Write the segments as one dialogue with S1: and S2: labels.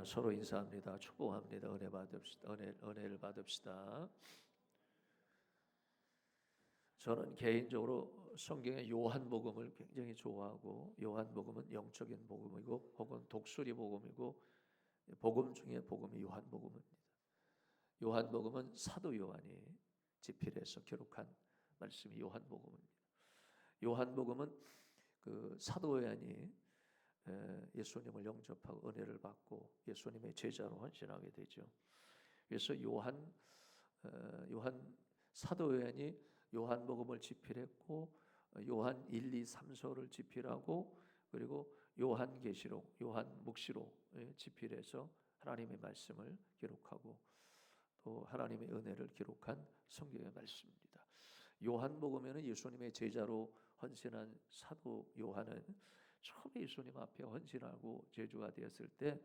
S1: 자, 서로 인사합니다. 축복합니다. 은혜 받읍시다. 은혜를 받읍시다. 저는 개인적으로 성경의 요한복음을 굉장히 좋아하고, 요한복음은 영적인 복음이고 혹은 독수리 복음이고, 복음 중에 복음이 요한복음입니다. 요한복음은 사도 요한이 집필해서 기록한 말씀이 요한복음입니다. 요한복음은 그 사도 요한이 예수님을 영접하고 은혜를 받고 예수님의 제자로 헌신하게 되죠. 그래서 요한 사도 요한이 요한복음을 집필했고, 요한 1, 2, 3서를 집필하고, 그리고 요한계시록, 요한묵시록 집필해서 하나님의 말씀을 기록하고 또 하나님의 은혜를 기록한 성경의 말씀입니다. 요한복음에는 예수님의 제자로 헌신한 사도 요한은 처음에 예수님 앞에 헌신하고 제주가 되었을 때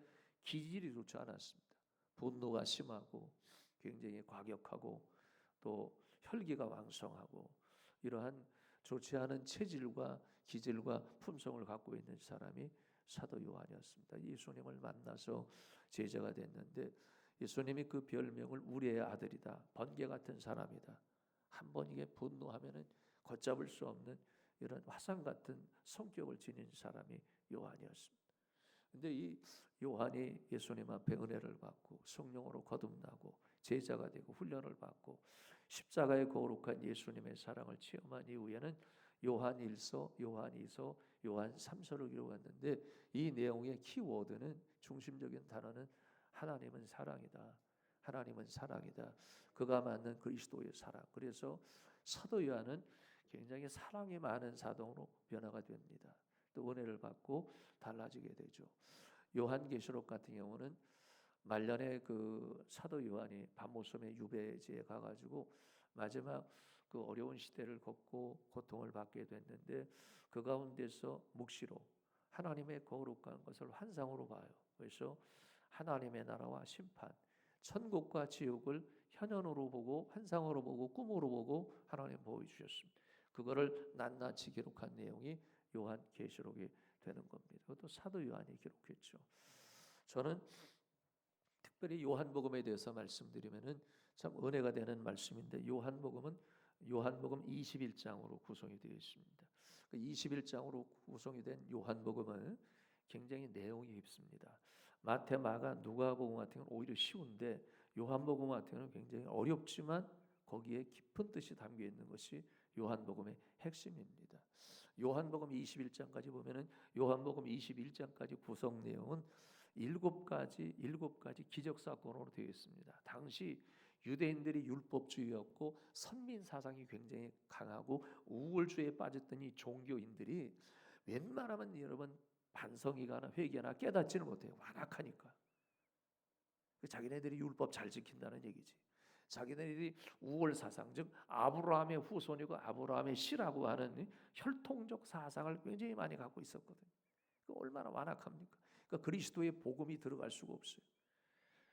S1: 기질이 좋지 않았습니다. 분노가 심하고 굉장히 과격하고 또 혈기가 왕성하고 이러한 좋지 않은 체질과 기질과 품성을 갖고 있는 사람이 사도 요한이었습니다. 예수님을 만나서 제자가 됐는데 예수님이 그 별명을 우리의 아들이다, 번개 같은 사람이다, 한번 이게 분노하면은 걷잡을 수 없는 이런 화상 같은 성격을 지닌 사람이 요한이었습니다. 근데 이 요한이 예수님 앞에 은혜를 받고 성령으로 거듭나고 제자가 되고 훈련을 받고 십자가의 거룩한 예수님의 사랑을 체험한 이후에는 요한 1서, 요한 2서, 요한 3서를 기록했는데 이 내용의 키워드는, 중심적인 단어는 하나님은 사랑이다. 하나님은 사랑이다. 그가 만든 그리스도의 사랑. 그래서 사도 요한은 굉장히 사랑이 많은 사도로 변화가 됩니다. 또 은혜를 받고 달라지게 되죠. 요한계시록 같은 경우는 말년에 그 사도 요한이 밤모섬의 유배지에 가가지고 마지막 그 어려운 시대를 겪고 고통을 받게 됐는데 그 가운데서 묵시로 하나님의 거룩한 것을 환상으로 봐요. 그래서 하나님의 나라와 심판, 천국과 지옥을 현현으로 보고 환상으로 보고 꿈으로 보고 하나님 보여주셨습니다. 그거를 낱낱이 기록한 내용이 요한계시록이 되는 겁니다. 그것도 사도 요한이 기록했죠. 저는 특별히 요한복음에 대해서 말씀드리면은 참 은혜가 되는 말씀인데, 요한복음 21장으로 구성이 되어 있습니다. 그 21장으로 구성이 된 요한복음은 굉장히 내용이 깊습니다. 마태, 마가, 누가복음 같은 경우는 오히려 쉬운데 요한복음 같은 경우는 굉장히 어렵지만 거기에 깊은 뜻이 담겨 있는 것이 요한복음의 핵심입니다. 요한복음 21장까지 보면은 요한복음 21장까지 구성 내용은 7가지 기적 사건으로 되어 있습니다. 당시 유대인들이 율법주의였고 선민 사상이 굉장히 강하고 우월주의에 빠졌던 이 종교인들이 웬만하면 여러분 반성이거나 회개나 깨닫지는 못해요. 완악하니까. 자기네들이 율법 잘 지킨다는 얘기지. 자기네들이 우월 사상, 즉 아브라함의 후손이고 아브라함의 씨라고 하는 혈통적 사상을 굉장히 많이 갖고 있었거든요. 얼마나 완악합니까? 그러니까 그리스도의 복음이 들어갈 수가 없어요.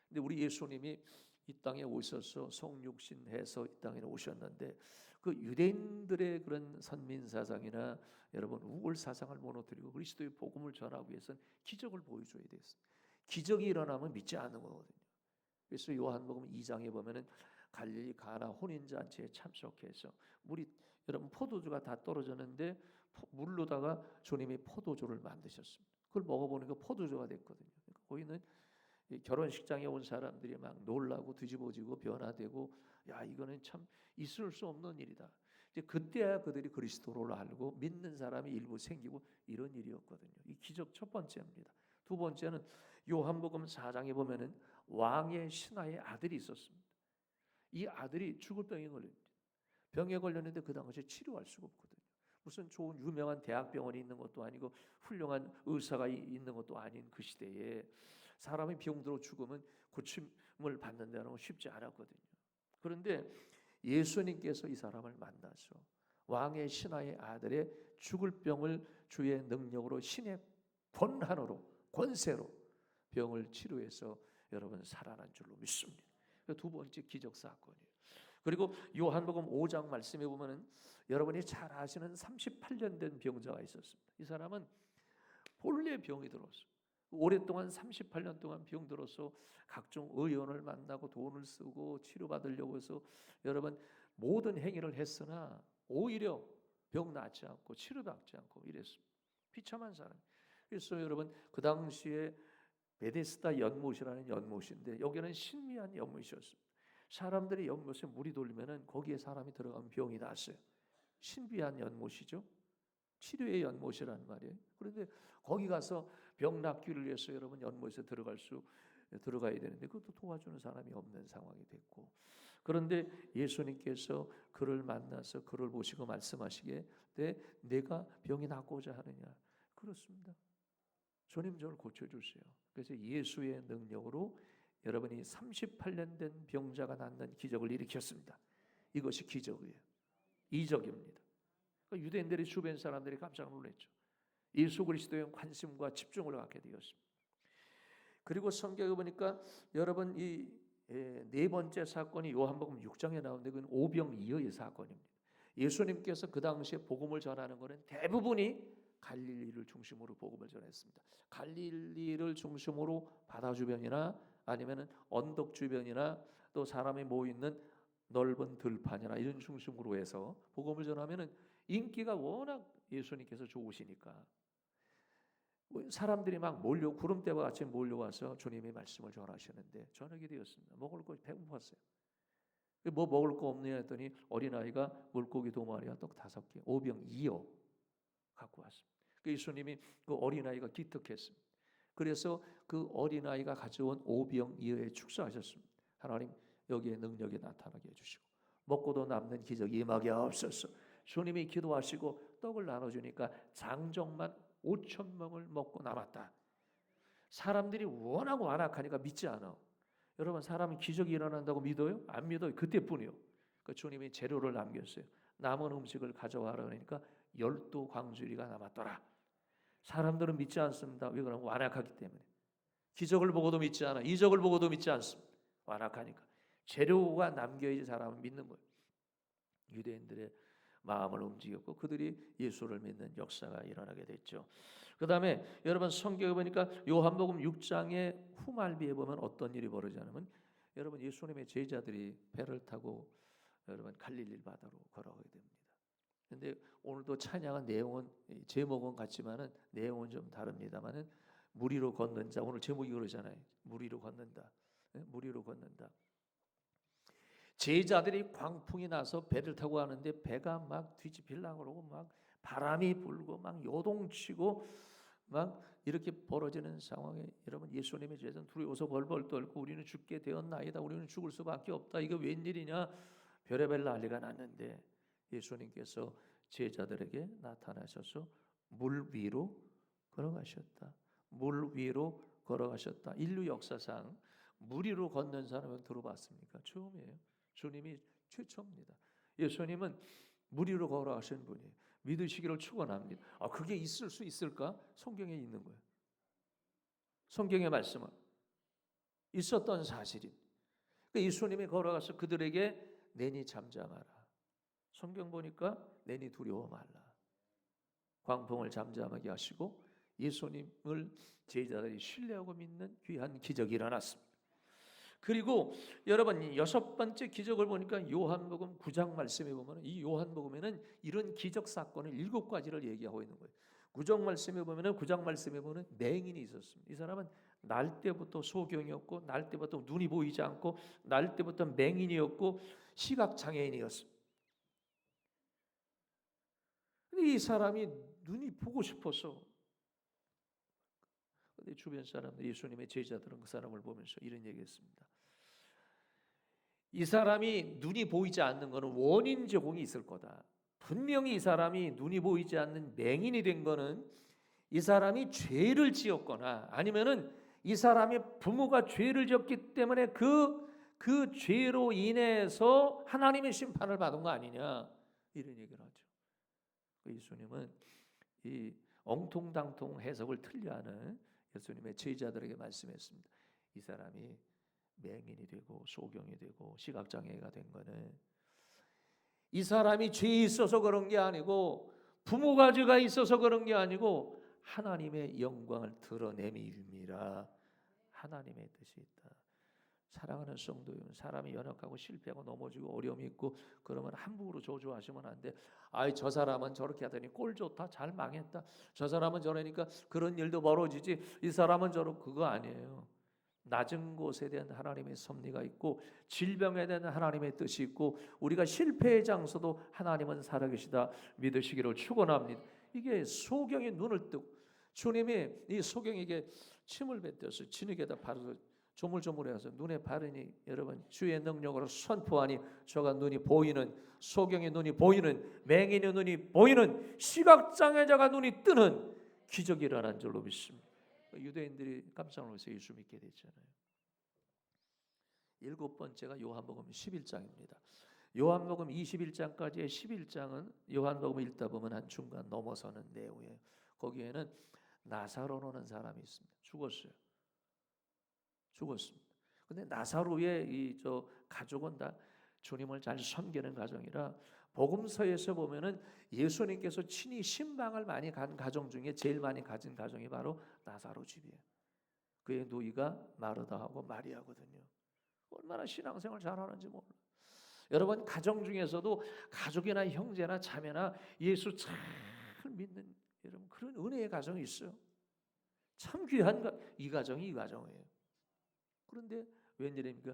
S1: 근데 우리 예수님이 이 땅에 오셔서 성육신해서 이 땅에 오셨는데 그 유대인들의 그런 선민 사상이나 여러분 우월 사상을 무너뜨리고 그리스도의 복음을 전하기 위해서는 기적을 보여줘야 됐습니다. 기적이 일어나면 믿지 않는 거거든요. 그래서 요한복음 2장에 보면은 갈릴리 가나 혼인잔치에 참석해서 물이, 여러분 포도주가 다 떨어졌는데 물로다가 주님이 포도주를 만드셨습니다. 그걸 먹어보니까 포도주가 됐거든요. 그러니까 거기는 결혼식장에 온 사람들이 막 놀라고 뒤집어지고 변화되고, 야 이거는 참 있을 수 없는 일이다. 이제 그때야 그들이 그리스도를 알고 믿는 사람이 일부 생기고 이런 일이었거든요. 이 기적 첫 번째입니다. 두 번째는 요한복음 4장에 보면은 왕의 신하의 아들이 있었습니다. 이 아들이 죽을 병에 걸립니다. 병에 걸렸는데 그 당시에 치료할 수가 없거든요. 무슨 좋은 유명한 대학병원이 있는 것도 아니고 훌륭한 의사가 있는 것도 아닌 그 시대에 사람이 병들어 죽으면 고침을 받는다는 건 쉽지 않았거든요. 그런데 예수님께서 이 사람을 만나서 왕의 신하의 아들의 죽을 병을 주의 능력으로, 신의 권한으로, 권세로 병을 치료해서 여러분 살아난 줄로 믿습니다. 두 번째 기적 사건이에요. 그리고 요한복음 5장 말씀에 보면은 여러분이 잘 아시는 38년 된 병자가 있었습니다. 이 사람은 본래 병이 들었어요. 오랫동안 38년 동안 병들어서 각종 의원을 만나고 돈을 쓰고 치료받으려고 해서 여러분 모든 행위를 했으나 오히려 병 낫지 않고 치료받지 않고 이랬습니다. 비참한 사람. 그래서 여러분 그 당시에 베데스다 연못이라는 연못인데 여기는 신비한 연못이었습니다. 사람들이 연못에 물이 돌리면은 거기에 사람이 들어가면 병이 났어요. 신비한 연못이죠. 치료의 연못이란 말이에요. 그런데 거기 가서 병 낫기를 위해서 여러분 연못에 들어가야 되는데 그것도 도와주는 사람이 없는 상황이 됐고, 그런데 예수님께서 그를 만나서 그를 보시고 말씀하시기에 내가 병이 낫고자 하느냐. 그렇습니다. 주님 저를 고쳐주세요. 그래서 예수의 능력으로 여러분이 38년 된 병자가 낫는 기적을 일으켰습니다. 이것이 기적이에요. 이적입니다. 유대인들이 주변 사람들이 깜짝 놀랐죠. 예수 그리스도에 관심과 집중을 갖게 되었습니다. 그리고 성경에 보니까 여러분 이 네 번째 사건이 요한복음 6장에 나오는데 그건 오병이어의 사건입니다. 예수님께서 그 당시에 복음을 전하는 것은 대부분이 갈릴리를 중심으로 복음을 전했습니다. 갈릴리를 중심으로 바다 주변이나 아니면은 언덕 주변이나 또 사람이 모여 있는 넓은 들판이나 이런 중심으로 해서 복음을 전하면은 인기가 워낙 예수님께서 좋으시니까 사람들이 막 구름대와 같이 몰려와서 주님의 말씀을 전하시는데 저녁이 되었습니다. 먹을 거 배고팠어요. 뭐 먹을 거 없느냐 했더니 어린아이가 물고기 2마리와 떡 5개 오병이어 갖고 왔습니다. 예수님이 그 어린아이가 기특했습니다. 그래서 그 어린아이가 가져온 오병이어에 축사하셨습니다. 하나님 여기에 능력이 나타나게 해주시고 먹고도 남는 기적이 임하게 하옵소서. 주님이 기도하시고 떡을 나눠주니까 장정만 5,000명을 먹고 남았다. 사람들이 워낙 완악하니까 믿지 않아. 여러분 사람은 기적이 일어난다고 믿어요? 안 믿어요. 그때뿐이요. 그 주님이 재료를 남겼어요. 남은 음식을 가져와라 그러니까 12광주리가 남았더라. 사람들은 믿지 않습니다. 왜 그러면 완악하기 때문에. 기적을 보고도 믿지 않아. 이적을 보고도 믿지 않습니다. 완악하니까. 재료가 남겨야지 사람은 믿는 거예요. 유대인들의 마음을 움직였고 그들이 예수를 믿는 역사가 일어나게 됐죠. 그 다음에 여러분 성경에 보니까 요한복음 6장의 후말기에 보면 어떤 일이 벌어지냐면 여러분 예수님의 제자들이 배를 타고 여러분 갈릴리 바다로 걸어가게 됩니다. 근데 오늘도 찬양한 내용은 제목은 같지만은 내용은 좀 다릅니다만은 물 위로 걷는 자, 오늘 제목이 그러잖아요. 물 위로 걷는다. 물 위로 걷는다. 제자들이 광풍이 나서 배를 타고 가는데 배가 막 뒤집히려고 그러고 막 바람이 불고 막 요동치고 막 이렇게 벌어지는 상황에 여러분 예수님의 제자는 두려워서 벌벌 떨고 우리는 죽게 되었나이다. 우리는 죽을 수밖에 없다. 이거 웬일이냐. 별의별 난리가 났는데 예수님께서 제자들에게 나타나셔서 물 위로 걸어가셨다. 물 위로 걸어가셨다. 인류 역사상 물 위로 걷는 사람은 들어봤습니까? 처음이에요. 주님이 최초입니다. 예수님은 물 위로 걸어가신 분이에요. 믿으시기를 축원합니다. 그게 있을 수 있을까? 성경에 있는 거예요. 성경의 말씀은 있었던 사실입니다. 예수님이 걸어가서 그들에게 내니 잠잠하라. 성경 보니까 내니 두려워 말라. 광풍을 잠잠하게 하시고 예수님을 제자들이 신뢰하고 믿는 귀한 기적이 일어났습니다. 그리고 여러분 6번째 기적을 보니까 요한복음 9장 말씀에 보면 이 요한복음에는 이런 기적 사건을 7가지를 얘기하고 있는 거예요. 9장 말씀에 보면 맹인이 있었습니다. 이 사람은 날 때부터 소경이었고 날 때부터 눈이 보이지 않고 날 때부터 맹인이었고 시각장애인이었습니다. 근데 이 사람이 눈이 보고 싶어서 근데 주변 사람들 예수님의 제자들은 그 사람을 보면서 이런 얘기했습니다. 이 사람이 눈이 보이지 않는 것은 원인 제공이 있을 거다. 분명히 이 사람이 눈이 보이지 않는 맹인이 된 것은 이 사람이 죄를 지었거나 아니면은 이 사람의 부모가 죄를 지었기 때문에 그 죄로 인해서 하나님의 심판을 받은 거 아니냐 이런 얘기를 하죠. 예수님은 이 엉통당통 해석을 틀려하는 예수님의 제자들에게 말씀했습니다. 이 사람이 맹인이 되고 소경이 되고 시각장애가 된 거는 이 사람이 죄에 있어서 그런 게 아니고 부모가 죄가 있어서 그런 게 아니고 하나님의 영광을 드러냄이라. 하나님의 뜻이 있다. 사랑하는 성도 여러분, 사람이 연약하고 실패하고 넘어지고 어려움이 있고 그러면 함부로 저주하시면 안 돼. 아이, 저 사람은 저렇게 하더니 꼴 좋다, 잘 망했다, 저 사람은 저러니까 그런 일도 벌어지지, 이 사람은 저러. 그거 아니에요. 낮은 곳에 대한 하나님의 섭리가 있고 질병에 대한 하나님의 뜻이 있고 우리가 실패의 장소도 하나님은 살아계시다 믿으시기를 축원합니다. 이게 소경이 눈을 뜨고 주님이 이 소경에게 침을 뱉어서 진흙에다 바로 조물조물해서 눈에 바르니 여러분 주의 능력으로 선포하니 저가 눈이 보이는, 소경의 눈이 보이는, 맹인의 눈이 보이는, 시각장애자가 눈이 뜨는 기적이 일어난 줄로 믿습니다. 유대인들이 깜짝 놀라서 예수 믿게 됐잖아요. 7번째가 요한복음 11장입니다. 요한복음 21장까지의 11장은 요한복음 읽다 보면 한 중간 넘어서는 내용이에요. 거기에는 나사로라는 사람이 있습니다. 죽었습니다. 근데 나사로의 이 가족은 다 주님을 잘 섬기는 가정이라 복음서에서 보면은 예수님께서 친히 신방을 많이 간 가정 중에 제일 많이 가진 가정이 바로 나사로 집이에요. 그의 누이가 마르다하고 마리아거든요. 얼마나 신앙생활 잘하는지 몰라요. 여러분 가정 중에서도 가족이나 형제나 자매나 예수 잘 믿는 여러분 그런 은혜의 가정이 있어요. 참 귀한 이 가정이 이 가정이에요. 그런데 웬일입니까?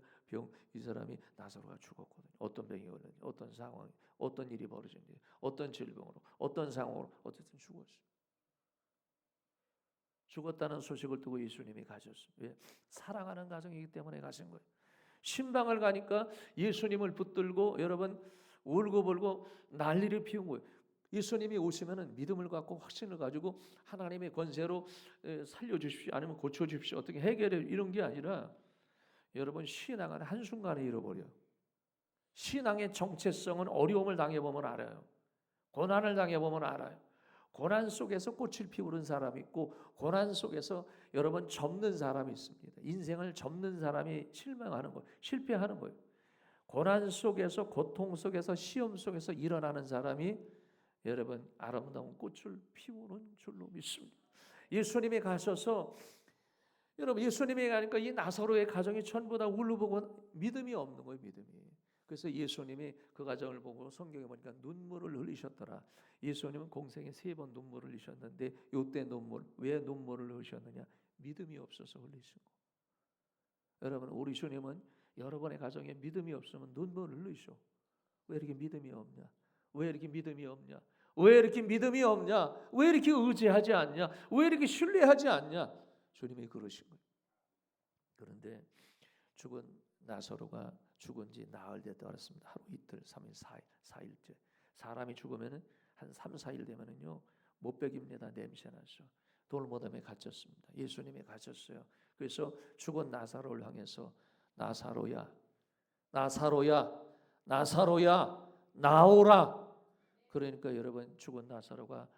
S1: 이 사람이 나사로가 죽었거든요. 어떤 병이 걸렸는지, 어떤 상황이, 어떤 일이 벌어졌는지, 어떤 질병으로, 어떤 상황으로 어쨌든 죽었어요. 죽었다는 소식을 듣고 예수님이 가셨어요. 왜? 사랑하는 가정이기 때문에 가신 거예요. 신방을 가니까 예수님을 붙들고 여러분 울고불고 난리를 피운 거예요. 예수님이 오시면은 믿음을 갖고 확신을 가지고 하나님의 권세로 살려주십시오, 아니면 고쳐주십시오, 어떻게 해결해, 이런 게 아니라 여러분 신앙은 한순간에 잃어버려. 신앙의 정체성은 어려움을 당해보면 알아요. 고난을 당해보면 알아요. 고난 속에서 꽃을 피우는 사람이 있고 고난 속에서 여러분 접는 사람이 있습니다. 인생을 접는 사람이 실망하는 거예요. 실패하는 거예요. 고난 속에서, 고통 속에서, 시험 속에서 일어나는 사람이 여러분 아름다운 꽃을 피우는 줄로 믿습니다. 예수님이 가셔서 여러분 예수님이 가니까 이 나사로의 가정이 전부 다 울고보고 믿음이 없는 거예요. 믿음이. 그래서 예수님이 그 가정을 보고 성경에 보니까 눈물을 흘리셨더라. 예수님은 공생에 3번 눈물을 흘리셨는데 이때 왜 눈물을 흘리셨느냐? 믿음이 없어서 흘리신 거. 여러분 우리 주님은 여러분의 가정에 믿음이 없으면 눈물을 흘리셔. 왜 이렇게 믿음이 없냐? 왜 이렇게 믿음이 없냐? 왜 이렇게 믿음이 없냐? 왜 이렇게 의지하지 않냐? 왜 이렇게 신뢰하지 않냐? 주님이 그러신 거예요. 그런데 죽은 나사로가 죽은 지 나흘 됐다 그랬습니다. 하루 이틀, 3일, 4일째. 사람이 죽으면은 한 3, 4일 되면은요 못 베깁니다. 냄새 나서 돌무덤에 갇혔습니다. 예수님이 갇혔어요. 그래서 죽은 나사로를 향해서 나사로야, 나사로야, 나사로야, 나오라. 그러니까 여러분 죽은 나사로가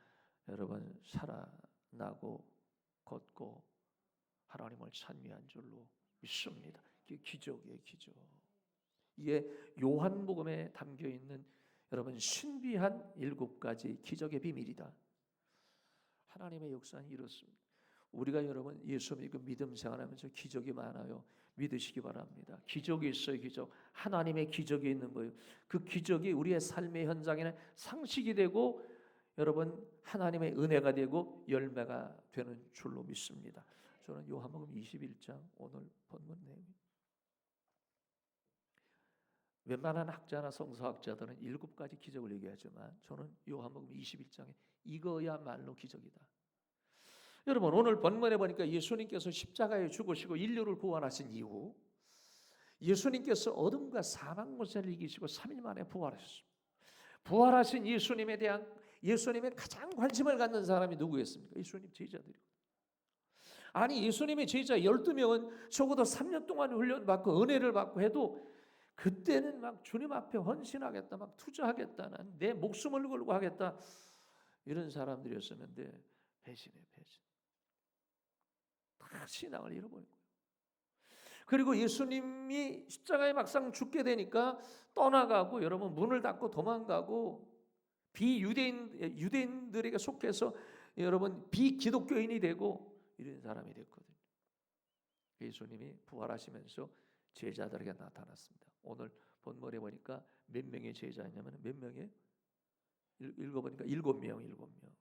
S1: 여러분 살아나고 걷고 하나님을 찬미한 줄로 믿습니다. 이게 기적이에요, 기적. 이게 요한복음에 담겨 있는 여러분 신비한 7가지 기적의 비밀이다. 하나님의 역사는 이렇습니다. 우리가 여러분 예수 믿고 믿음 생활하면서 기적이 많아요. 믿으시기 바랍니다. 기적이 있어요. 기적. 하나님의 기적이 있는 거예요. 그 기적이 우리의 삶의 현장에는 상식이 되고 여러분 하나님의 은혜가 되고 열매가 되는 줄로 믿습니다. 저는 요한복음 21장 오늘 본문 내용. 웬만한 학자나 성서학자들은 7가지 기적을 얘기하지만 저는 요한복음 21장에 이거야말로 기적이다. 여러분 오늘 본문에 보니까 예수님께서 십자가에 죽으시고 인류를 구원하신 이후 예수님께서 어둠과 사망 권세를 이기시고 3일 만에 부활하셨습니다. 부활하신 예수님에 대한 예수님의 가장 관심을 갖는 사람이 누구였습니까? 예수님 제자들이고. 아니 예수님의 제자 12명은 적어도 3년 동안 훈련받고 은혜를 받고 해도 그때는 막 주님 앞에 헌신하겠다, 막 투자하겠다, 난 내 목숨을 걸고 하겠다 이런 사람들이었었는데 배신. 다 신앙을 잃어버린 거예요. 그리고 예수님이 십자가에 막상 죽게 되니까 떠나가고 여러분 문을 닫고 도망가고 유대인들에게 속해서 여러분 비기독교인이 되고 이런 사람이 됐거든요. 예수님이 부활하시면서 제자들에게 나타났습니다. 오늘 본문에 보니까 몇 명의 제자냐면 몇 명의 읽어보니까 7명.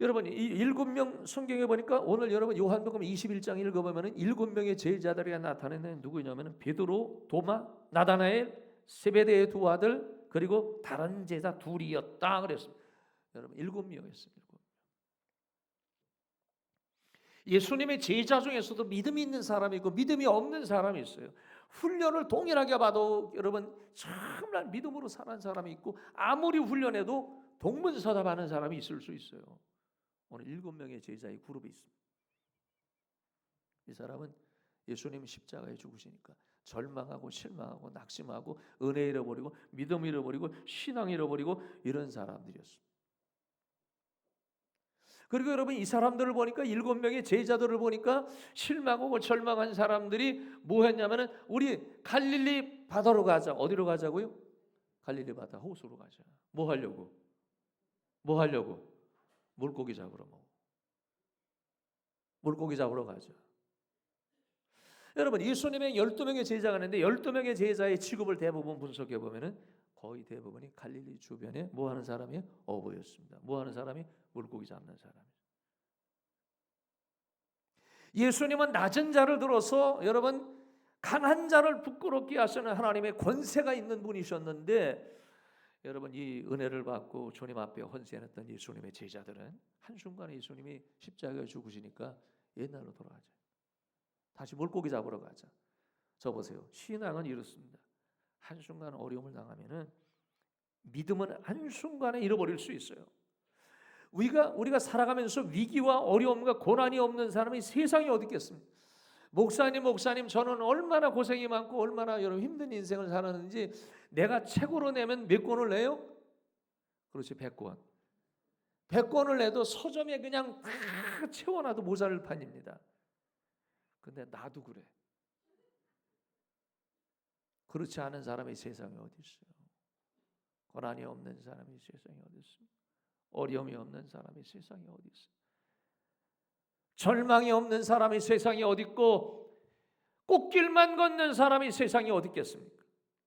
S1: 여러분 이 7명 성경에 보니까 오늘 여러분 요한복음 21장 읽어보면은 7명의 제자들에게 나타나는 누구냐면은 베드로, 도마, 나다나엘, 세베대의 두 아들 그리고 다른 제자 둘이었다 그랬습니다. 여러분 7명이었어요. 예수님의 제자 중에서도 믿음이 있는 사람이 있고 믿음이 없는 사람이 있어요. 훈련을 동일하게 봐도 여러분 정말 믿음으로 사는 사람이 있고 아무리 훈련해도 동문서답하는 사람이 있을 수 있어요. 오늘 7명의 제자의 그룹이 있습니다. 이 사람은 예수님 십자가에 죽으시니까 절망하고 실망하고 낙심하고 은혜 잃어버리고 믿음 잃어버리고 신앙 잃어버리고 이런 사람들이었습니다. 그리고 여러분 이 사람들을 보니까 7명의 제자들을 보니까 실망하고 절망한 사람들이 뭐 했냐면은 우리 갈릴리 바다로 가자. 어디로 가자고요? 갈릴리 바다 호수로 가자. 뭐 하려고? 물고기 잡으러 물고기 잡으러 가자. 여러분 예수님의 12명의 제자가 있는데 12명의 제자의 직업을 대부분 분석해 보면은 거의 대부분이 갈릴리 주변에 뭐 하는 사람이 어부였습니다. 뭐 하는 사람이 물고기 잡는 사람이. 예수님은 낮은 자를 들어서 여러분 강한 자를 부끄럽게 하시는 하나님의 권세가 있는 분이셨는데 여러분 이 은혜를 받고 주님 앞에 헌신했던 예수님의 제자들은 한순간에 예수님이 십자가에 죽으시니까 옛날로 돌아가자. 다시 물고기 잡으러 가자. 저 보세요. 신앙은 이렇습니다. 한순간 어려움을 당하면은 믿음은 한순간에 잃어버릴 수 있어요. 우리가 살아가면서 위기와 어려움과 고난이 없는 사람이 세상에 어디 있겠습니까? 목사님 저는 얼마나 고생이 많고 얼마나 여러분 힘든 인생을 살았는지 내가 책으로 내면 몇 권을 내요? 그렇지 100권. 100권을 내도 서점에 그냥 다 채워놔도 모자랄 판입니다. 근데 나도 그래. 그렇지 않은 사람이 세상에 어디 있어요? 고난이 없는 사람이 세상에 어디 있어요? 어려움이 없는 사람이 세상에 어디 있어요? 절망이 없는 사람이 세상에 어디 있고 꽃길만 걷는 사람이 세상에 어디 있겠습니까?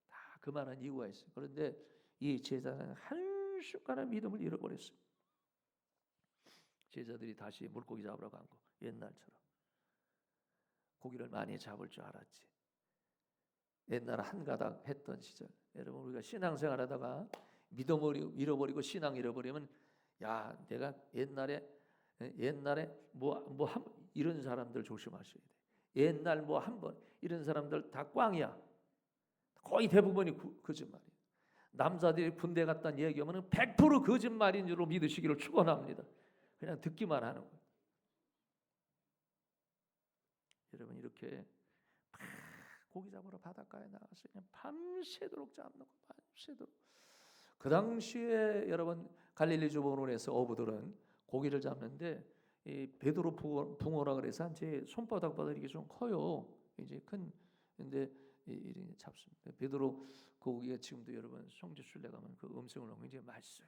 S1: 다 그만한 이유가 있어요. 그런데 이 제자는 한순간에 믿음을 잃어버렸어요. 제자들이 다시 물고기 잡으러 간 거 옛날처럼 고기를 많이 잡을 줄 알았지. 옛날 한가닥 했던 시절 여러분 우리가 신앙생활하다가 믿음을 잃어버리고 신앙 잃어버리면 야 내가 옛날에 이런 사람들 조심하셔야 돼. 옛날 한번 이런 사람들 다 꽝이야. 거의 대부분이 거짓말이에요. 남자들이 군대 갔다는 얘기하면 100% 거짓말인 줄로 믿으시기를 축원합니다. 그냥 듣기만 하는 거예요. 여러분 이렇게 고기 잡으러 바닷가에 나가서 그냥 밤새도록 잡는 거 밤새도록. 그 당시에 여러분 갈릴리 주변에서 어부들은 고기를 잡는데 이 베드로 붕어라 그래서 제 손바닥보다 이게 좀 커요. 이제 근데 이렇게 잡습니다. 베드로 고기가 지금도 여러분 성지순례 가면 그 음식을 넣으면 굉장히 맛있어요.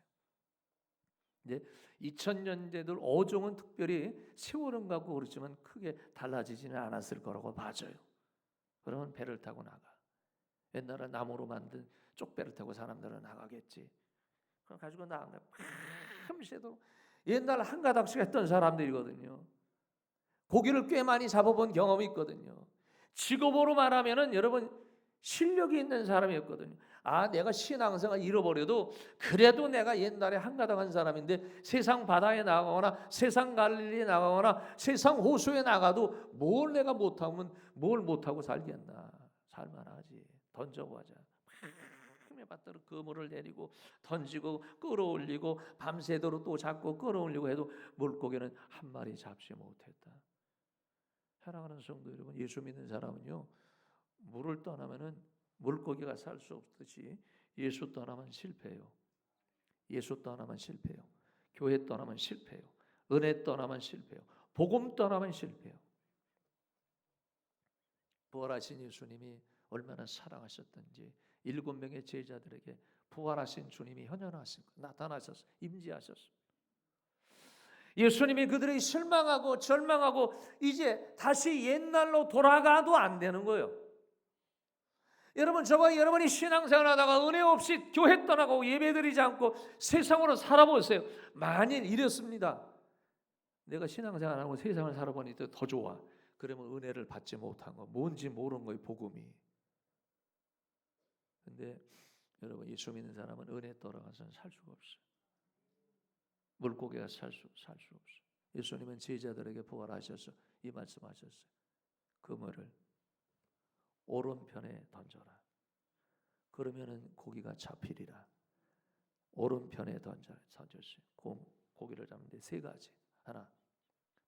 S1: 이제 2000년대들 어종은 특별히 세월은 갖고 그렇지만 크게 달라지지는 않았을 거라고 봐져요. 그러면 배를 타고 나가. 옛날에 나무로 만든 쪽배를 타고 사람들은 나가겠지. 그럼 가지고 나간 거야. 밤새도록 옛날 한 가닥씩 했던 사람들이거든요. 고기를 꽤 많이 잡아본 경험이 있거든요. 직업으로 말하면은 여러분 실력이 있는 사람이었거든요. 아 내가 신앙생활 잃어버려도 그래도 내가 옛날에 한 가닥 한 사람인데 세상 바다에 나가거나 세상 갈릴리에 나가거나 세상 호수에 나가도 뭘 내가 못하면 뭘 못하고 살겠나. 살만하지. 던져보자. 힘에 받들어 그물을 내리고 던지고 끌어올리고 밤새도록 또 잡고 끌어올리고 해도 물고기는 한 마리 잡지 못했다. 사랑하는 성도 여러분, 예수 믿는 사람은요 물을 떠나면은 물고기가 살 수 없듯이 예수 떠나면 실패해요. 예수 떠나면 실패해요. 교회 떠나면 실패해요. 은혜 떠나면 실패해요. 복음 떠나면 실패해요. 부활하신 예수님이 얼마나 사랑하셨던지 7명의 제자들에게 부활하신 주님이 현현하신 나타나셔서 임재하셨습니다. 예수님이 그들이 실망하고 절망하고 이제 다시 옛날로 돌아가도 안 되는 거예요. 여러분, 저와 여러분이 신앙생활 하다가 은혜 없이 교회 떠나고 예배드리지 않고 세상으로 살아보세요. 만일 이랬습니다. 내가 신앙생활 하고 세상을 살아보니 더 좋아. 그러면 은혜를 받지 못한 거, 뭔지 모르는 거예요, 복음이. 근데 여러분, 예수 믿는 사람은 은혜 떠나가서는 살 수가 없어요. 물고기가 살 수 없어요. 예수님은 제자들에게 부활하셔서 이 말씀하셨어요. 그물을 오른편에 던져라. 그러면은 고기가 잡히리라. 오른편에 던졌어요. 고기를 잡는데 세 가지. 하나,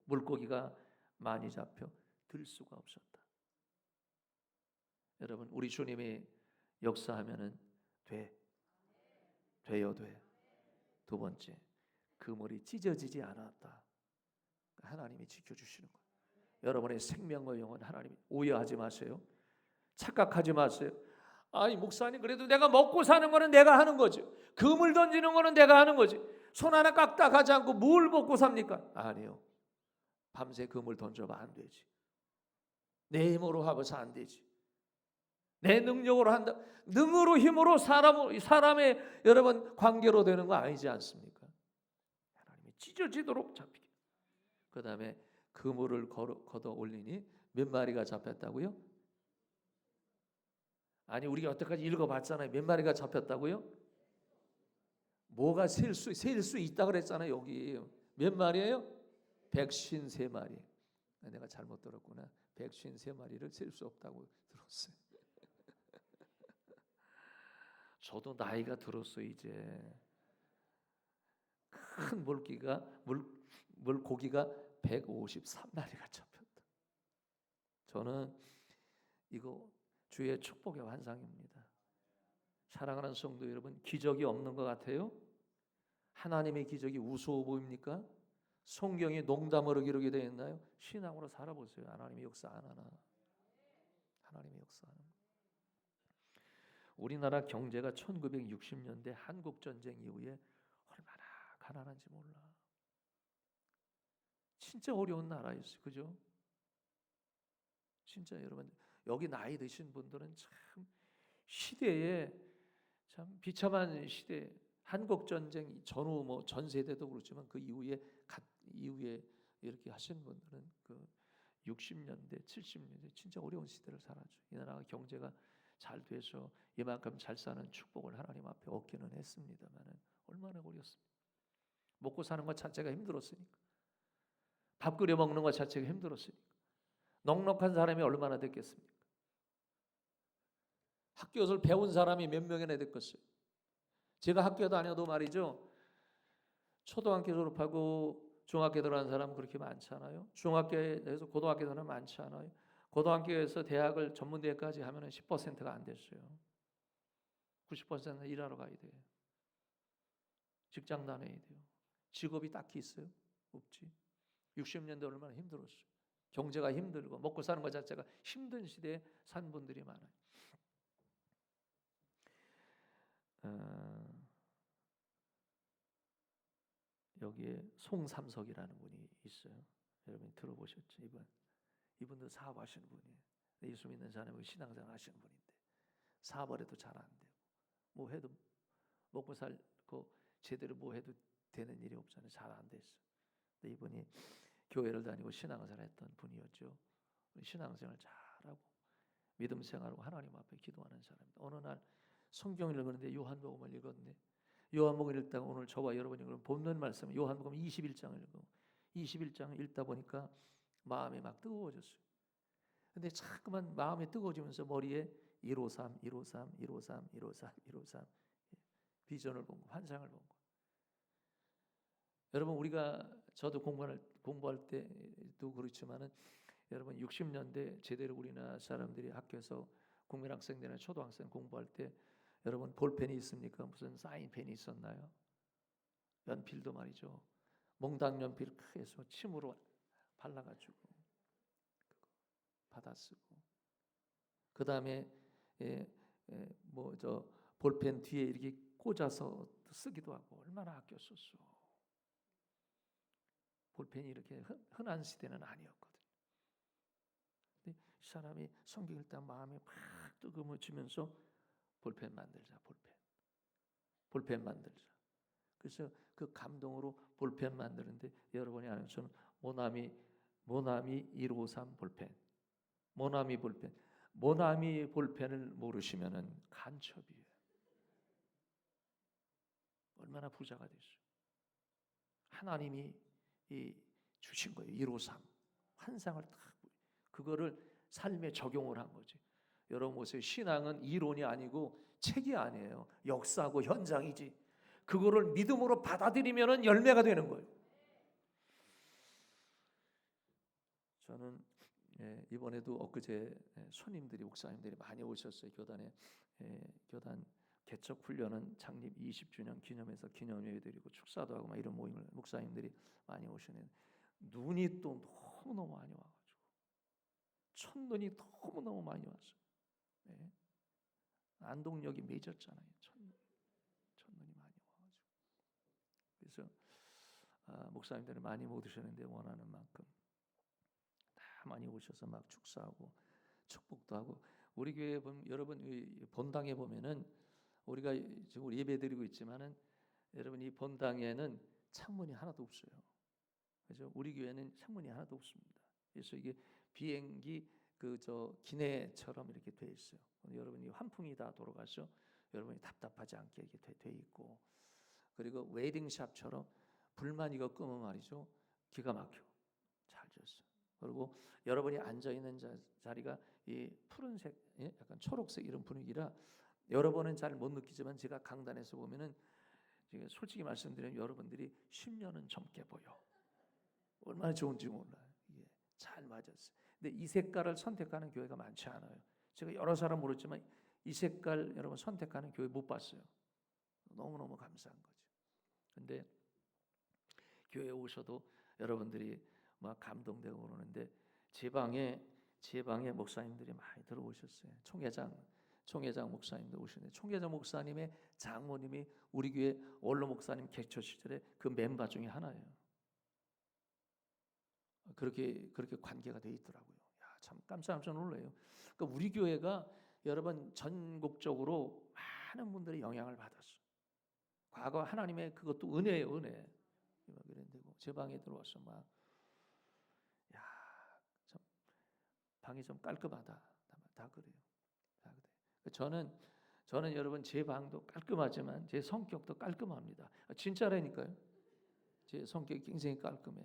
S1: 물고기가 많이 잡혀 들 수가 없었다. 여러분, 우리 주님이 역사하면은 돼요. 두 번째, 그물이 찢어지지 않았다. 하나님이 지켜주시는 거예요. 여러분의 생명과 영혼 하나님이 오해하지 마세요. 착각하지 마세요. 아니, 목사님, 그래도 내가 먹고 사는 거는 내가 하는 거지. 그물 던지는 거는 내가 하는 거지. 손 하나 까딱하지 않고 뭘 먹고 삽니까? 아니요. 밤새 그물 던져봐 안 되지. 내 힘으로 하고서 안 되지. 내 능력으로 한다. 능으로 힘으로 사람의 여러분 관계로 되는 거 아니지 않습니까? 하나님이 찢어지도록 잡히게. 그 다음에 그물을 걷어 올리니 몇 마리가 잡혔다고요? 아니, 우리가 여태까지 읽어봤잖아요. 몇 마리가 잡혔다고요? 뭐가 셀 수 있다 그랬잖아요. 여기 몇 마리예요? 153마리. 내가 잘못 들었구나. 153마리를 셀 수 없다고 들었어요. 저도 나이가 들었어요. 이제 큰 물고기가 153마리가 잡혔다. 저는 이거 주의 축복의 환상입니다. 사랑하는 성도 여러분, 기적이 없는 것 같아요? 하나님의 기적이 우스워 보입니까? 성경이 농담으로 기록이 되어 있나요? 신앙으로 살아보세요. 하나님의 역사 안 하나? 하나님의 역사 안 하나? 우리나라 경제가 1960년대 한국전쟁 이후에 얼마나 가난한지 몰라. 진짜 어려운 나라였어요. 그죠? 진짜 여러분, 여기 나이 드신 분들은 참 시대에 참 비참한 시대, 한국전쟁 전후 뭐 전 세대도 그렇지만 그 이후에 이렇게 하신 분들은 그 60년대, 70년대 진짜 어려운 시대를 살았죠. 이 나라가 경제가 잘 돼서 이만큼 잘 사는 축복을 하나님 앞에 얻기는 했습니다만은 얼마나 어렵습니까? 먹고 사는 것 자체가 힘들었으니까. 밥 끓여 먹는 것 자체가 힘들었으니까. 넉넉한 사람이 얼마나 됐겠습니까? 학교에서 배운 사람이 몇 명이나 됐겠어요? 제가 학교 다녀도 말이죠. 초등학교 졸업하고 중학교 들어간 사람 그렇게 많지 않아요. 중학교에서 고등학교 들어간 많지 않아요. 고등학교에서 대학을 전문대학까지 하면 10%가 안 됐어요. 90%는 일하러 가야 돼요. 직장 다녀야 돼요. 직업이 딱히 있어요? 없지. 60년대 얼마나 힘들었어요. 경제가 힘들고 먹고 사는 것 자체가 힘든 시대에 산 분들이 많아요. 여기에 송삼석이라는 분이 있어요. 여러분 들어보셨죠? 이분도 사업하시는 분이에요. 예수 믿는 사람이고 신앙생활 하시는 분인데 사업을 해도 잘 안 되고 뭐 해도 먹고 살고 제대로 뭐 해도 되는 일이 없잖아요. 잘 안 됐어. 근데 이분이 교회를 다니고 신앙생활 했던 분이었죠. 신앙생활 잘하고 믿음 생활하고 하나님 앞에 기도하는 사람입니다. 어느 날 성경을 읽었는데 요한복음을 읽었는데 요한복음 읽다가 오늘 저와 여러분이 그럼 본문 말씀 요한복음 21장을 읽고 21장을 읽다 보니까 마음이 막 뜨거워졌어요. 근데 자꾸만 마음이 뜨거워지면서 머리에 153 비전을 본 거, 환상을 본 거. 여러분 저도 공부할 때도 그렇지만은 여러분 60년대 제대로 우리나라 사람들이 학교에서 국민학생들이나 초등학생 공부할 때 여러분 볼펜이 있습니까? 무슨 사인펜이 있었나요? 연필도 말이죠. 몽당 연필 크게 해서 침으로 발라가지고 받아 쓰고 그 다음에 뭐 저 볼펜 뒤에 이렇게 꽂아서 쓰기도 하고 얼마나 아껴 썼어. 볼펜이 이렇게 흔한 시대는 아니었거든. 근데 이 사람이 성경 읽다 마음이 팍 뜨거워지면서 볼펜 만들자, 볼펜 만들자. 그래서 그 감동으로 볼펜 만드는데 여러분이 아는 저는 모나미 153 볼펜, 모나미 볼펜, 모나미 볼펜을 모르시면은 간첩이에요. 얼마나 부자가 됐어요. 하나님이 주신 거예요. 153 환상을 딱 그거를 삶에 적용을 한 거지. 여러분 보세요. 신앙은 이론이 아니고 책이 아니에요. 역사고 현장이지. 그거를 믿음으로 받아들이면은 열매가 되는 거예요. 저는 이번에도 엊그제 손님들이 목사님들이 많이 오셨어요. 교단에 교단 개척 훈련은 창립 20주년 기념해서 기념예배 드리고 축사도 하고 막 이런 모임을 목사님들이 많이 오시는. 눈이 또 너무너무 많이 와가지고 첫눈이 너무너무 많이 왔어요. 네. 안동역이 맺었잖아요. 첫눈이 많이 와가지고. 그래서 목사님들이 많이 못 오셨는데 원하는 만큼 다 많이 오셔서 막 축사하고 축복도 하고. 우리 교회 보면 여러분 본당에 보면은 우리가 지금 예배드리고 있지만은 여러분 이 본당에는 창문이 하나도 없어요. 그죠? 우리 교회는 창문이 하나도 없습니다. 그래서 이게 비행기 기내처럼 이렇게 돼 있어요. 여러분이 환풍이 다 돌아가서 여러분이 답답하지 않게 이렇게 돼 있고, 그리고 웨딩샵처럼 불만 이거 끄면 말이죠 기가 막혀 잘 졌어요. 그리고 여러분이 앉아 있는 자리가 이 푸른색, 약간 초록색 이런 분위기라 여러분은 잘 못 느끼지만 제가 강단에서 보면은 제가 솔직히 말씀드리면 여러분들이 10년은 젊게 보여. 얼마나 좋은지 몰라요. 이게 잘 맞았어요. 근데 이 색깔을 선택하는 교회가 많지 않아요. 제가 여러 사람 모르지만 이 색깔 여러분 선택하는 교회 못 봤어요. 너무너무 감사한 거죠. 근데 교회에 오셔도 여러분들이 막 감동되고 그러는데 제 방에 목사님들이 많이 들어오셨어요. 총회장 목사님도 오시는데 총회장 목사님의 장모님이 우리 교회 원로 목사님 개최 시절에 그 멤버 중에 하나예요. 그렇게 관계가 돼 있더라고요. 야, 참 깜짝 놀라요. 그러니까 우리 교회가 여러분 전국적으로 많은 분들의 영향을 받았어. 과거 하나님의 그것도 은혜예요, 은혜. 그런데고 제 방에 들어와서 막, 야, 참 방이 좀 깔끔하다. 다 그래요. 다 그래요. 저는 여러분 제 방도 깔끔하지만 제 성격도 깔끔합니다. 진짜라니까요. 제 성격이 굉장히 깔끔해.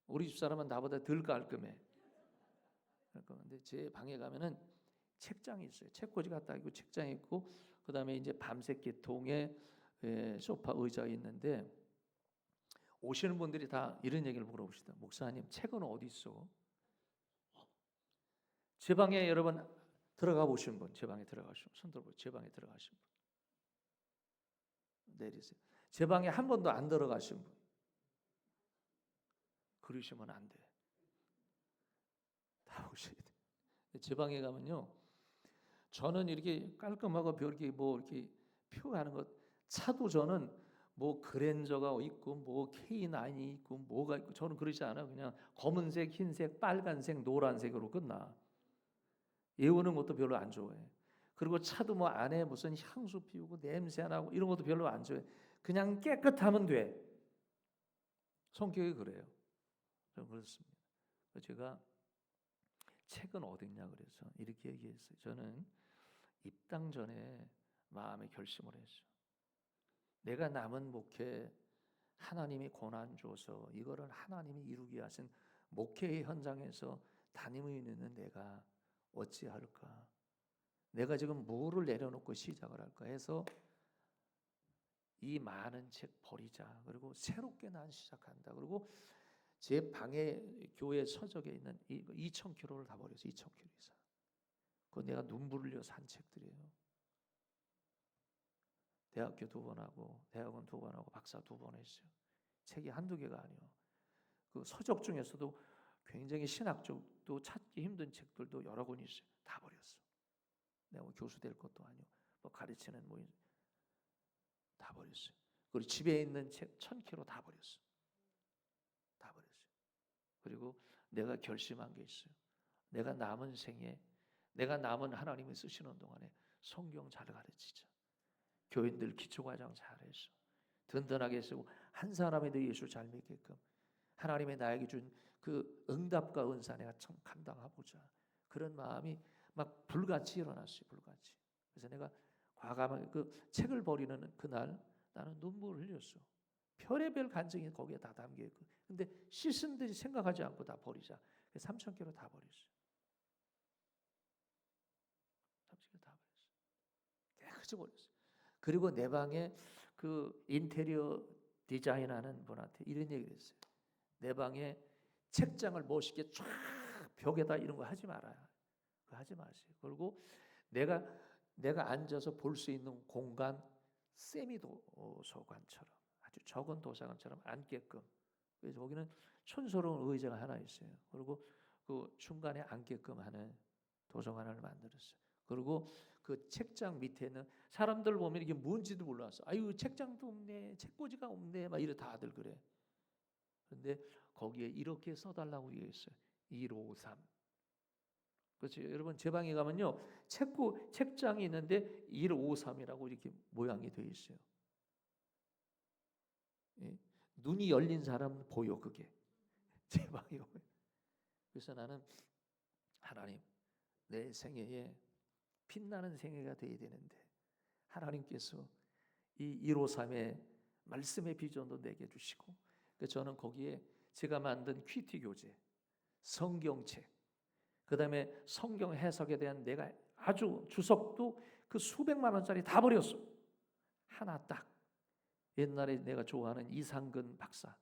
S1: 우리 집사람은 나보다 덜 깔끔해. 그런데 제 방에 가면은 책장이 있어요. 책꽂이가 딱 있고 책장이 있고 그다음에 이제 밤새 개통에 소파 의자가 있는데 오시는 분들이 다 이런 얘기를 물어보시다. 목사님 책은 어디 있어? 제 방에 여러분 들어가 보신 분, 제 방에 들어가시면 손 들어보세요. 제 방에 들어가신 분 내리세요. 제 방에 한 번도 안 들어가신 분 그러시면 안 돼. 다 오셔야 돼. 제 방에 가면요, 저는 이렇게 깔끔하고 별게 뭐 이렇게 표하는 것 차도 저는 뭐 그랜저가 있고 뭐 K9이 있고 뭐가 있고 저는 그러지 않아요. 그냥 검은색, 흰색, 빨간색, 노란색으로 끝나. 예우는 것도 별로 안 좋아해. 그리고 차도 뭐 안에 무슨 향수 피우고 냄새 나고 이런 것도 별로 안 좋아해. 그냥 깨끗하면 돼. 성격이 그래요. 저는 그렇습니다. 제가 책은 어딨냐 그래서 이렇게 얘기했어요. 저는 입당 전에 마음의 결심을 했어요. 내가 남은 목회 하나님이 고난 줘서 이거를 하나님이 이루기 하신 목회의 현장에서 담임이 있는 내가 어찌할까? 내가 지금 뭐를 내려놓고 시작을 할까 해서 이 많은 책 버리자. 그리고 새롭게 난 시작한다. 그리고 제 방에 교회 서적에 있는 2,000kg를 다 버렸어요. 2,000kg 이상. 그거 내가 눈물 흘려 산 책들이에요. 대학교 2번 하고 대학원 2번 하고 박사 2번 했어요. 책이 한두 개가 아니요. 그 서적 중에서도 굉장히 신학적도 찾기 힘든 책들도 여러 권 있어요. 다 버렸어. 내가 뭐 교수 될 것도 아니고 뭐 가르치는 뭐 다 버렸어요. 그리고 집에 있는 책 1000킬로 다 버렸어요. 다 버렸어요. 그리고 내가 결심한 게 있어요. 내가 남은 생에, 내가 남은 하나님이 쓰시는 동안에 성경 잘 가르치자. 교인들 기초과정 잘해서 든든하게 쓰고 한 사람에도 예수 잘 믿게끔 하나님의 나에게 준 그 응답과 은사 내가 참 감당하고자 그런 마음이 막 불같이 일어났어요. 불같이. 그래서 내가 과감하게 그 책을 버리는 그날 나는 눈물을 흘렸어. 별의별 간증이 거기에 다 담겨 있고, 근데 씻은 듯이 생각하지 않고 다 버리자. 3,000개로 다 버렸어요. 3,000개 다 버렸어요. 깨끗이 버렸어요. 그리고 내 방에 그 인테리어 디자인하는 분한테 이런 얘기를 했어요. 내 방에 책장을 멋있게 쫙 벽에다 이런 거 하지 말아요. 그거 하지 마세요. 그리고 내가 앉아서 볼 수 있는 공간 세미 도서관처럼 아주 적은 도서관처럼 앉게끔. 그래서 거기는 촌스러운 의자가 하나 있어요. 그리고 그 중간에 앉게끔 하는 도서관을 만들었어요. 그리고 그 책장 밑에는 사람들 보면 이게 뭔지도 몰랐어. 아유 책장도 없네, 책꽂이가 없네, 막 이래 다들 그래. 그런데 거기에 이렇게 써달라고 얘기했어요. 153. 그렇죠. 여러분 제 방에 가면요 책장이 있는데 153이라고 이렇게 모양이 되어 있어요. 예? 눈이 열린 사람 보여 그게 제 방에 오면. 그래서 나는 하나님 내 생애에 빛나는 생애가 되어야 되는데 하나님께서 이 153의 말씀의 비전도 내게 주시고 저는 거기에 제가 만든 퀴티 교재, 성경책, 그 다음에 성경 해석에 대한 내가 아주 주석도 그 수백만 원짜리 다 버렸어. 하나 딱 옛날에 내가 좋아하는 이상근 박사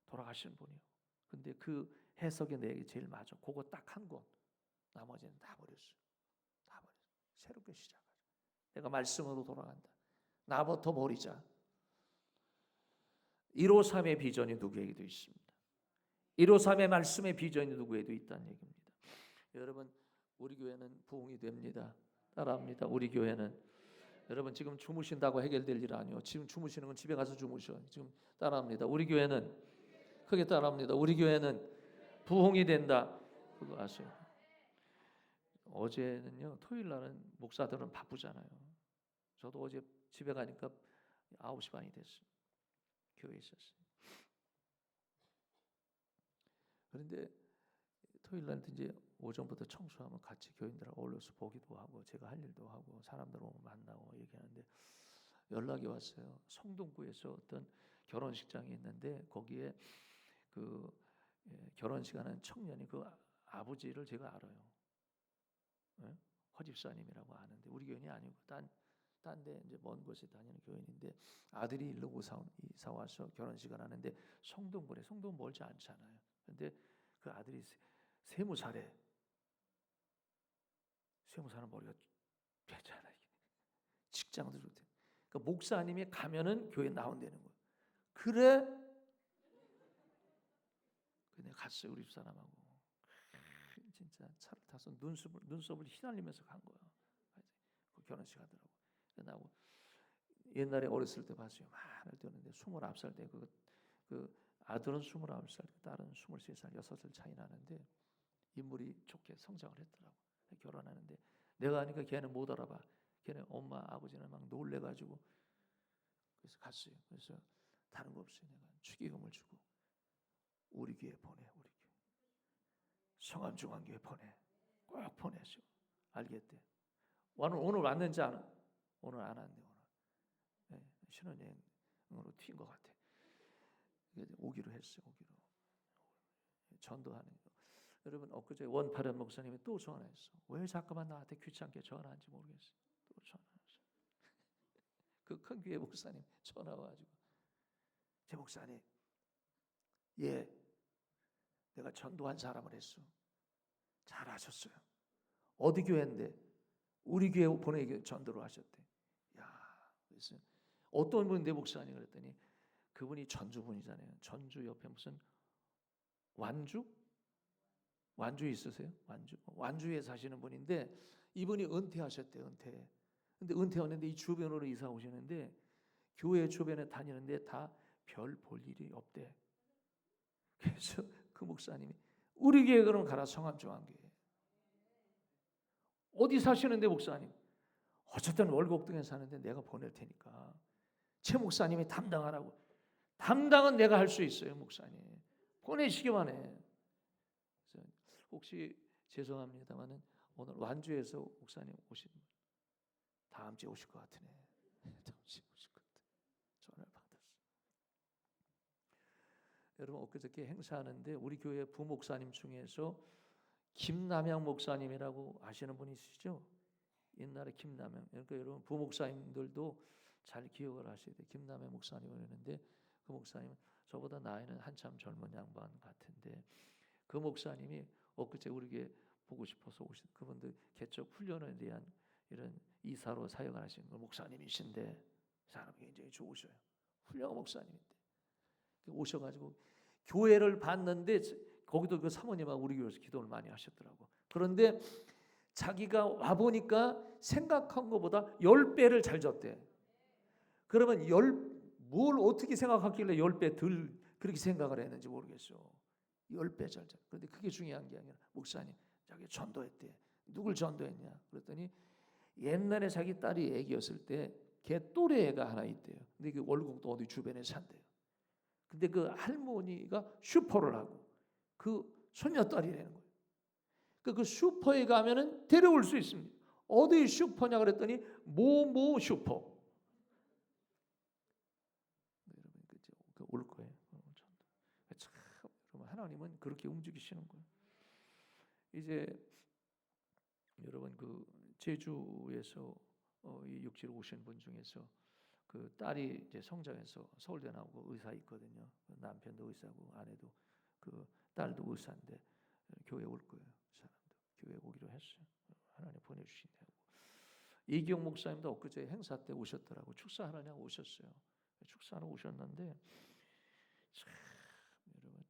S1: 돌아가신 분이요. 근데 그 해석이 내게 제일 맞아. 그거 딱 한 권. 나머지는 다 버렸어. 다 버렸어. 새롭게 시작하자. 내가 말씀으로 돌아간다. 나부터 버리자. 153의 비전이 누구에게도 있습니다. 153의 말씀의 비전이 누구에도 있다는 얘기입니다. 여러분 우리 교회는 부흥이 됩니다. 따라합니다. 우리 교회는 여러분 지금 주무신다고 해결될 일 아니요. 지금 주무시는 건 집에 가서 주무셔. 지금 따라합니다. 우리 교회는 크게 따라합니다. 우리 교회는 부흥이 된다. 그거 아세요? 어제는요 토요일 날은 목사들은 바쁘잖아요. 저도 어제 집에 가니까 9시 반이 됐어요. 교회에 있었어요. 그런데 토요일 날 이제 오전부터 청소하면 같이 교인들하고 어울려서 보기도 하고 제가 할 일도 하고 사람들 오면 만나고 얘기하는데 연락이 왔어요. 성동구에서 어떤 결혼식장이 있는데 거기에 그 결혼식 하는 청년이 그 아버지를 제가 알아요. 네? 허집사님이라고 아는데 우리 교인이 아니고 딴 데 이제 먼 곳에 다니는 교인인데 아들이 일로 이사 와서 결혼식을 하는데 성동구래. 성동 멀지 않잖아요. 근데 그 아들이 세무사래. 세무사는 머리가 되잖아요. 직장도 좋대. 그러니까 목사님이 가면은 교회 나온다는 거예요. 그래? 내가 갔어요. 우리 집사람하고. 진짜 차를 타서 눈썹을 휘날리면서 간 거야. 그 결혼식 하더라고. 나하고 옛날에 어렸을 때 봤어요. 많을 때였는데 29살 때 그 아들은 29살, 딸은 23살, 6살 차이 나는데 인물이 좋게 성장을 했더라고. 결혼하는데 내가 하니까 걔는 못 알아봐. 걔는 엄마 아버지는 막 놀래가지고 그래서 갔어요. 그래서 다른 거 없어요. 내가 축의금을 주고 우리 교회 보내. 우리 교회 성암중앙교회 보내. 꼭 보내죠. 알겠대. 오늘 왔는지 아나? 오늘 안 왔네. 오늘 네, 신혼여행으로 튄 것 같아. 오기로 했어요. 오기로 전도하는 거. 여러분 엊그제 원파련 목사님이 또 전화했어. 왜 자꾸만 나한테 귀찮게 전화하는지 모르겠어. 또 전화했어. 그 큰 교회 목사님 전화 와가지고 제 목사님, 예, 내가 전도한 사람을 했어. 잘하셨어요. 어디 교회인데? 우리 교회 보내기 전도를 하셨대. 야, 그래서 어떤 분인데 목사님 그랬더니 그분이 전주 분이잖아요. 전주 옆에 무슨 완주 있으세요? 완주에 사시는 분인데 이분이 은퇴하셨대. 은퇴. 근데 은퇴하는데 이 주변으로 이사 오시는데 교회 주변에 다니는데 다 별 볼 일이 없대. 그래서 그 목사님이 우리 교회 그럼 가라, 성암중앙교회. 어디 사시는데 목사님? 어쨌든 월곡동에 사는데 내가 보낼 테니까 최 목사님이 담당하라고. 담당은 내가 할 수 있어요, 목사님. 보내시기만 해. 그래서 혹시 죄송합니다만은 오늘 완주에서 목사님 오시는 분 다음 주에 오실 것 같으네. 다음 주에 오실 것 같아. 전화를 받았어. 여러분 엊그저께 행사하는데 우리 교회 부목사님 중에서 김남양 목사님이라고 아시는 분 있으시죠? 옛날에 김남양. 그러니까 여러분 부목사님들도 잘 기억을 하셔야 돼요. 김남양 목사님이었는데 그 목사님은 저보다 나이는 한참 젊은 양반 같은데 그 목사님이 엊그제 우리 교회 보고 싶어서 오신 그분들 개척 훈련에 대한 이런 이사로 사역을 하시는 목사님이신데 사람이 굉장히 좋으셔요. 훌륭한 목사님인데 오셔가지고 교회를 봤는데 거기도 그 사모님하고 우리 교회에서 기도를 많이 하셨더라고. 그런데 자기가 와 보니까 생각한 것보다 10배를 잘 줬대. 그러면 뭘 어떻게 생각했길래 10배 덜 그렇게 생각을 했는지 모르겠어. 10배 잘 줬. 그런데 그게 중요한 게 아니라 목사님 자기 전도했대. 누굴 전도했냐? 그랬더니 옛날에 자기 딸이 애기였을 때 걔 또래 애가 하나 있대요. 근데 그 월곡도 어디 주변에 산대요. 근데 그 할머니가 슈퍼를 하고 그 손녀딸이라는 거예요. 그 슈퍼에 가면은 데려올 수 있습니다. 어디 슈퍼냐 그랬더니 모모 슈퍼. 여러분 그 올 거예요. 참 여러분 하나님은 그렇게 움직이시는 거예요. 이제 여러분 그 제주에서 이 육지로 오신 분 중에서 그 딸이 이제 성장해서 서울대 나오고 의사 있거든요. 남편도 의사고 아내도 그 딸도 의사인데 교회 올 거예요. 그 사람도 교회 오기로 했어요. 하나님 보내주신다고. 이경 목사님도 엊그제 행사 때 오셨더라고. 축사하느냐고 오셨어요. 축사하러 오셨는데 참 여러분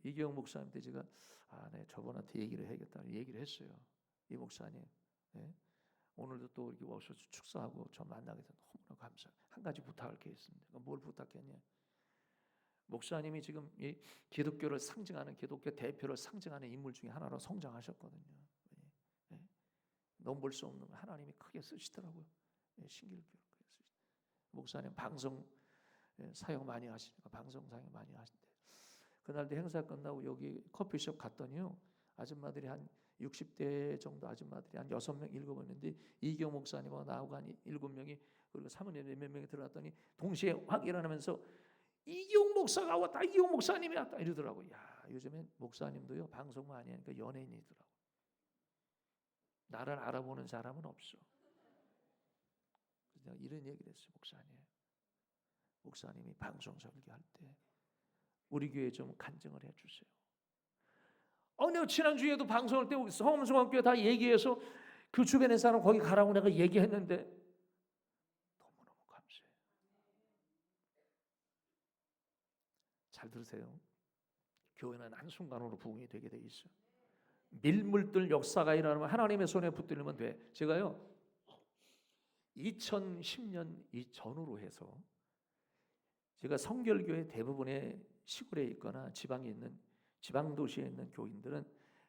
S1: 이경 목사님한테 제가 네 저분한테 얘기를 해야겠다 얘기를 했어요. 이 목사님 네? 오늘도 또 이렇게 와서 축사하고 저 만나게 돼서 너무나 감사해요. 한 가지 부탁할 게 있습니다. 뭘 부탁했냐? 목사님이 지금 이 기독교를 상징하는 기독교 대표를 상징하는 인물 중에 하나로 성장하셨거든요. 네. 넘볼 수 없는 하나님이 크게 쓰시더라고요. 신길교 목사님 방송 사역 많이 하시니까 방송 사역 많이 하신대. 그날도 행사 끝나고 여기 커피숍 갔더니요. 아줌마들이 한 60대 정도 아줌마들이 한 6명, 7명 있는데 이경 목사님하고 나하고 한 7명이 그리고 사모님 몇 명이 들어갔더니 동시에 확 일어나면서 이경 목사가 왔다. 이경 목사님이 왔다 이러더라고요. 야, 요즘엔 목사님도요. 방송 많이 하니까 연예인이더라고. 나를 알아보는 사람은 없어. 그래서 내가 이런 얘기를 했어요. 목사님이 방송 설교할 때 우리 교회 좀 간증을 해주세요. 내가 지난주에도 방송할 때 성암중앙교회 다 얘기해서 그 주변의 사람 거기 가라고 내가 얘기했는데 너무너무 감사해요. 잘 들으세요. 교회는 한순간으로 부흥이 되게 돼 있어요. 밀물들 역사가 일어나면 하나님의 손에 붙들면 돼. 제가요 2010년 이전으로 해서 제가 성결교회 대부분의 시골에 있거나 지방에 있는 지방 도시에 있는 교인들은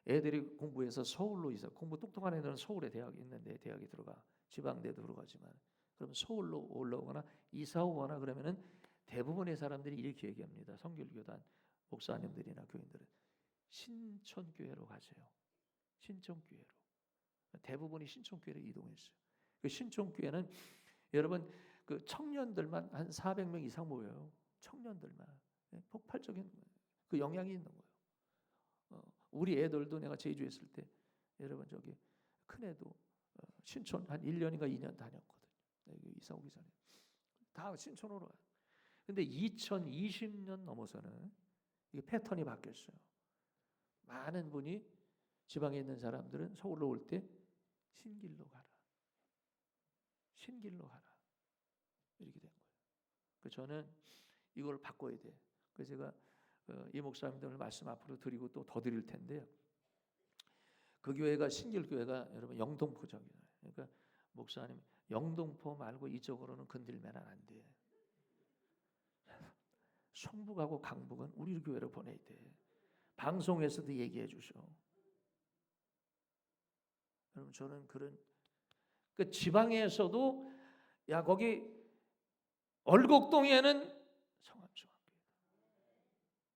S1: 애들이 공부해서 서울로 이사. 공부 똑똑한 애들은 서울에 대학이 있는데 대학에 들어가 지방대도 들어가지만 그러면 서울로 올라오거나 이사 오거나 그러면은 대부분의 사람들이 이렇게 얘기합니다. 성결교단 목사님들이나 교인들은 신천교회로 가세요. 신천교회로. 대부분이 신천교회로 이동했어요. 그 신천교회는 여러분 그 청년들만 한 400명 이상 모여요. 청년들만 폭발적인 그 영향이 있는 거예요. 우리 애들도 내가 제주에 있을 때 여러분 저기 큰 애도 신촌 한 1년인가 2년 다녔거든요. 이사 오기 전에 다 신촌으로 가요. 근데 2020년 넘어서는 이게 패턴이 바뀌었어요. 많은 분이 지방에 있는 사람들은 서울로 올 때 신길로 가라. 신길로 가라. 이렇게 된 거예요. 그래서 저는 이걸 바꿔야 돼. 그래서 제가 이 목사님들 말씀 앞으로 드리고 또 더 드릴 텐데 그 교회가 신길교회가 여러분 영동포장이에요. 그러니까 목사님 영등포 말고 이쪽으로는 건들면 안 돼. 성북하고 강북은 우리 교회로 보내야 돼. 방송에서도 얘기해 주셔. 여러분 저는 그런 그 지방에서도 야 거기 얼곡동에는 성암중학교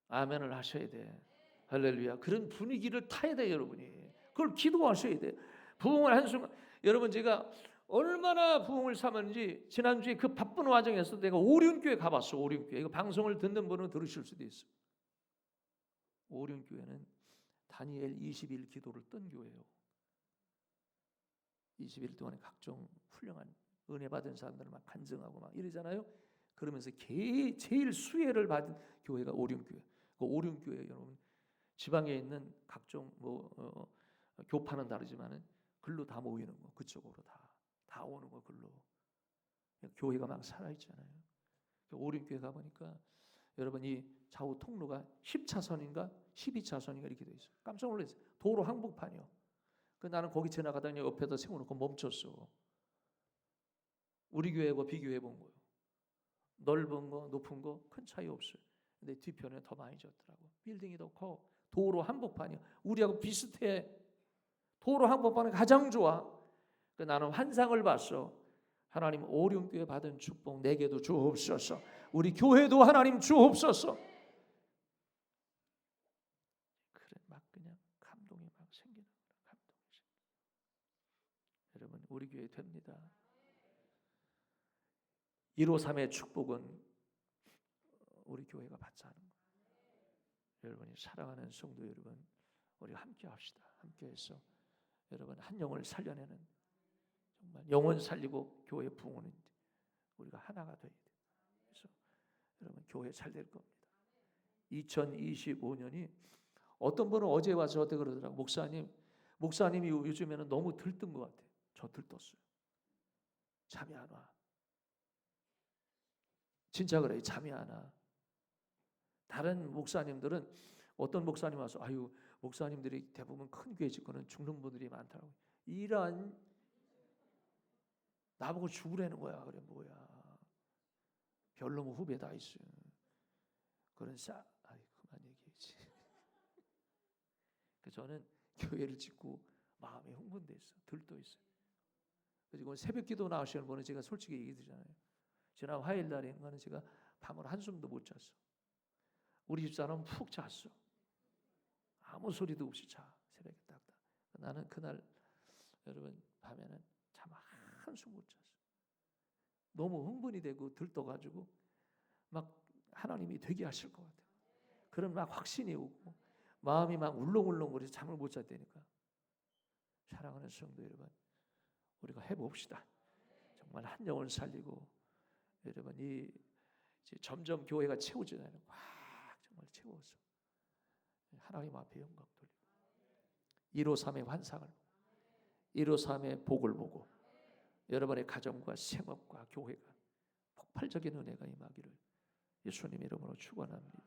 S1: 아멘을 하셔야 돼. 할렐루야. 그런 분위기를 타야 돼 여러분이. 그걸 기도하셔야 돼. 부흥을 한순간 여러분 제가 얼마나 부흥을 삼았는지 지난주에 그 바쁜 와중에서 내가 오륜교회 가봤어. 오륜교회. 이거 방송을 듣는 분은 들으실 수도 있어. 오륜교회는 다니엘 20일 기도를 뜬 교회예요. 20일 동안에 각종 훌륭한 은혜 받은 사람들을 막 간증하고 막 이러잖아요. 그러면서 제일 수혜를 받은 교회가 오륜교회. 그 오륜교회 여러분 지방에 있는 각종 교파는 다르지만은 글로 다 모이는 거 그쪽으로 다 오는 거 글로. 교회가 막 살아 있잖아요. 오륜교회 가 보니까 여러분 이 좌우 통로가 10차선인가 12차선인가 이렇게 돼 있어요. 깜짝 놀랐어요. 도로 항복판이요. 나는 거기 지나가다가 옆에다 세워놓고 멈췄어. 우리 교회하고 비교해 본 거예요. 넓은 거, 높은 거 큰 차이 없어요. 근데 뒤편에 더 많이 졌더라고. 빌딩이 더 커. 도로 한복판이야. 우리하고 비슷해. 도로 한복판은 가장 좋아. 나는 환상을 봤어. 하나님 오륜교회 받은 축복 내게도 주옵소서. 우리 교회도 하나님 주옵소서. 그래 막 그냥 감동이 막 생기는 거야. 감동이 생겨. 여러분 우리 교회 됩니다. 153의 축복은 우리 교회가 받지 않은 거예요. 여러분이 사랑하는 성도 여러분, 우리 함께 합시다. 함께해서 여러분 한 영을 살려내는 정말 영혼 살리고 교회 부흥은 우리가 하나가 돼야 돼요. 그래서 여러분 교회 잘 될 겁니다. 2025년이 어떤 분은 어제 와서 어떻게 그러더라고. 목사님이 요즘에는 너무 들뜬 것 같아요. 저 들떴어요. 잠이 안 와. 진짜 그래요. 잠이 안 와. 다른 목사님들은 어떤 목사님 와서 아유 목사님들이 대부분 큰 교회 짓고는 죽는 분들이 많다고. 이런 나보고 죽으라는 거야. 그래 뭐야. 별놈의 후배 다 있어요. 그런 아이 그만 얘기하지. 저는 교회를 짓고 마음이 흥분돼 있어. 들떠 있어요. 그리고 새벽 기도 나오시는 분은 제가 솔직히 얘기 드리잖아요. 지난 화요일 날인가는 제가 밤을 한숨도 못 잤어. 우리 집사람은 푹 잤어. 아무 소리도 없이 자. 새벽에 딱딱. 나는 그날 여러분 밤에는 잠 한숨 못 잤어. 너무 흥분이 되고 들떠가지고 막 하나님이 되게 하실 것 같아요. 그런 막 확신이 오고 마음이 막 울렁울렁거려서 잠을 못 잤다니까. 사랑하는 성도 여러분, 우리가 해봅시다. 정말 한 영을 살리고 여러분 이 점점 교회가 채워지잖아요. 확 정말 채워서 하나님 앞에 영광 돌리고 153의 환상을 보고 153의 복을 보고 여러분의 가정과 생업과 교회가 폭발적인 은혜가 임하기를 예수님 이름으로 축원합니다.